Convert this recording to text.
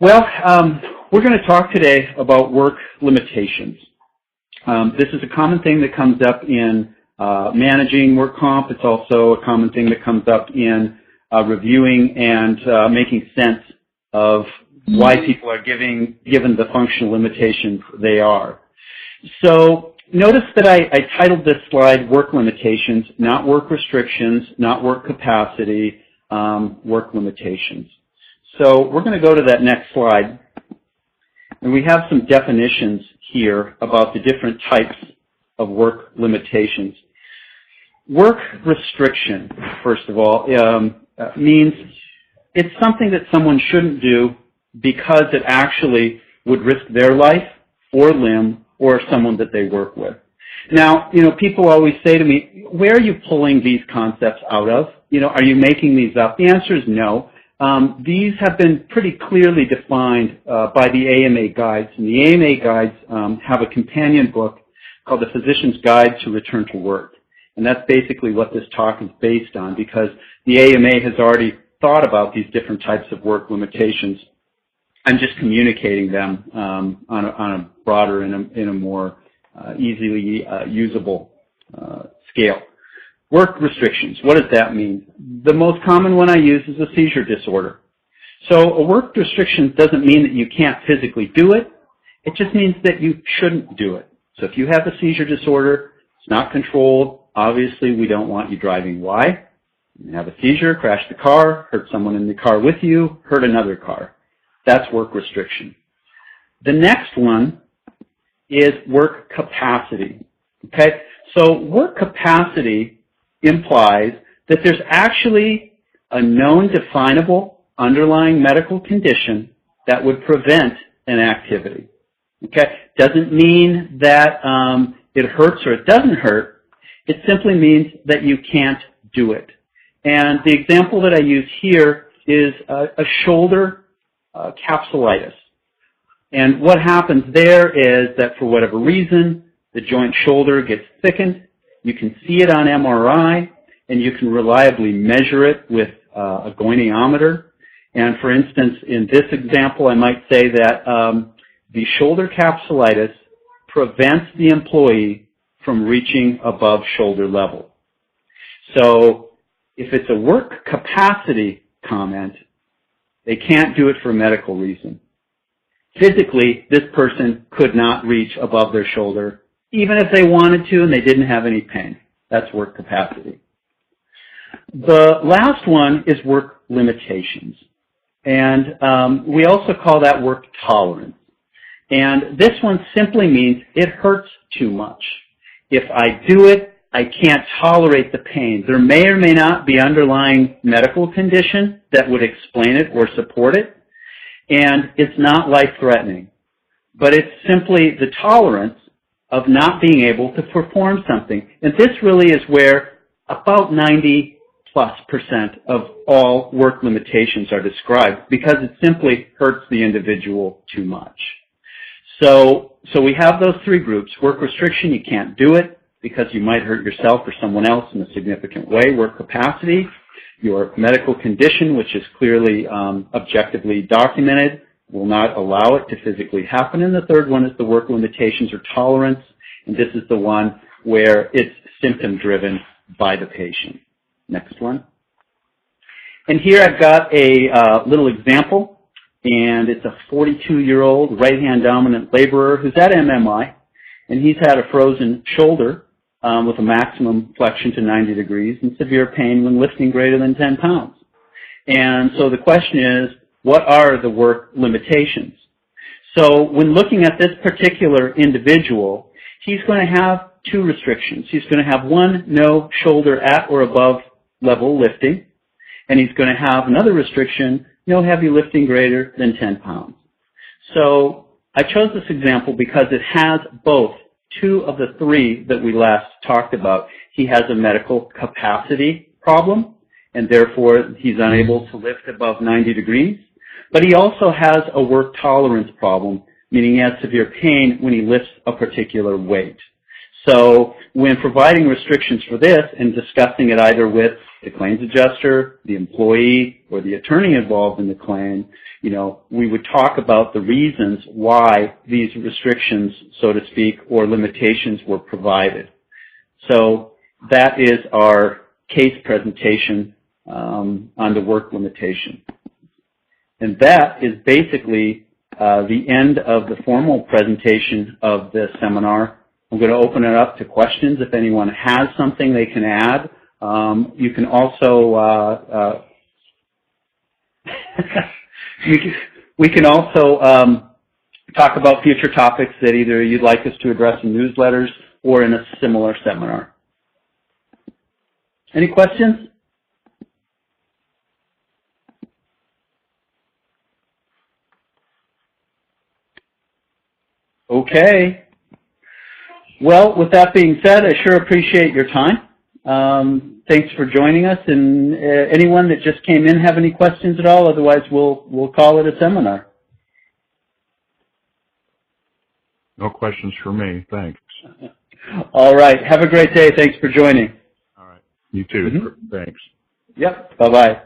Well, we're going to talk today about work limitations. This is a common thing that comes up in managing work comp. It's also a common thing that comes up in reviewing and making sense of why people are given the functional limitations they are. So notice that I titled this slide Work Limitations, not Work Restrictions, not Work Capacity, Work Limitations. So we're going to go to that next slide, and we have some definitions here about the different types of work limitations. Work restriction, first of all, means it's something that someone shouldn't do because it actually would risk their life or limb or someone that they work with. Now, people always say to me, where are you pulling these concepts out of? Are you making these up? The answer is no. These have been pretty clearly defined by the AMA guides, and the AMA guides have a companion book called The Physician's Guide to Return to Work. And that's basically what this talk is based on, because the AMA has already thought about these different types of work limitations. I'm just communicating them on a broader and in a more easily usable scale. Work restrictions, what does that mean? The most common one I use is a seizure disorder. So a work restriction doesn't mean that you can't physically do it. It just means that you shouldn't do it. So if you have a seizure disorder, it's not controlled, obviously we don't want you driving. Why? You have a seizure, crash the car, hurt someone in the car with you, hurt another car. That's work restriction. The next one is work capacity. Okay? So work capacity implies that there's actually a known definable underlying medical condition that would prevent an activity. Okay? Doesn't mean that it hurts or it doesn't hurt. It simply means that you can't do it. And the example that I use here is a shoulder capsulitis. And what happens there is that for whatever reason, the joint shoulder gets thickened. You can see it on MRI, and you can reliably measure it with a goniometer. And for instance, in this example, I might say that the shoulder capsulitis prevents the employee from reaching above shoulder level. So if it's a work capacity comment, they can't do it for a medical reason. Physically, this person could not reach above their shoulder, even if they wanted to and they didn't have any pain. That's work capacity. The last one is work limitations. And we also call that work tolerance. And this one simply means it hurts too much. If I do it, I can't tolerate the pain. There may or may not be underlying medical condition that would explain it or support it. And it's not life-threatening. But it's simply the tolerance of not being able to perform something. And this really is where about 90+% of all work limitations are described, because it simply hurts the individual too much. So we have those three groups. Work restriction, you can't do it because you might hurt yourself or someone else in a significant way. Work capacity, your medical condition, which is clearly objectively documented, will not allow it to physically happen. And the third one is the work limitations or tolerance, and this is the one where it's symptom-driven by the patient. Next one. And here I've got a little example, and it's a 42-year-old right-hand dominant laborer who's at MMI, and he's had a frozen shoulder with a maximum flexion to 90 degrees and severe pain when lifting greater than 10 pounds. And so the question is, what are the work limitations? So when looking at this particular individual, he's going to have two restrictions. He's going to have one, no shoulder at or above level lifting, and he's going to have another restriction, no heavy lifting greater than 10 pounds. So I chose this example because it has both two of the three that we last talked about. He has a medical capacity problem, and therefore he's unable to lift above 90 degrees. But he also has a work tolerance problem, meaning he has severe pain when he lifts a particular weight. So when providing restrictions for this and discussing it either with the claims adjuster, the employee, or the attorney involved in the claim, we would talk about the reasons why these restrictions, so to speak, or limitations were provided. So that is our case presentation on the work limitation. And that is basically the end of the formal presentation of this seminar. I'm going to open it up to questions. If anyone has something they can add. You can also we can also talk about future topics that either you'd like us to address in newsletters or in a similar seminar. Any questions? Okay. Well, with that being said, I sure appreciate your time. Thanks for joining us. And anyone that just came in have any questions at all? Otherwise, we'll call it a seminar. No questions for me. Thanks. All right. Have a great day. Thanks for joining. All right. You too. Mm-hmm. Thanks. Yep. Bye-bye.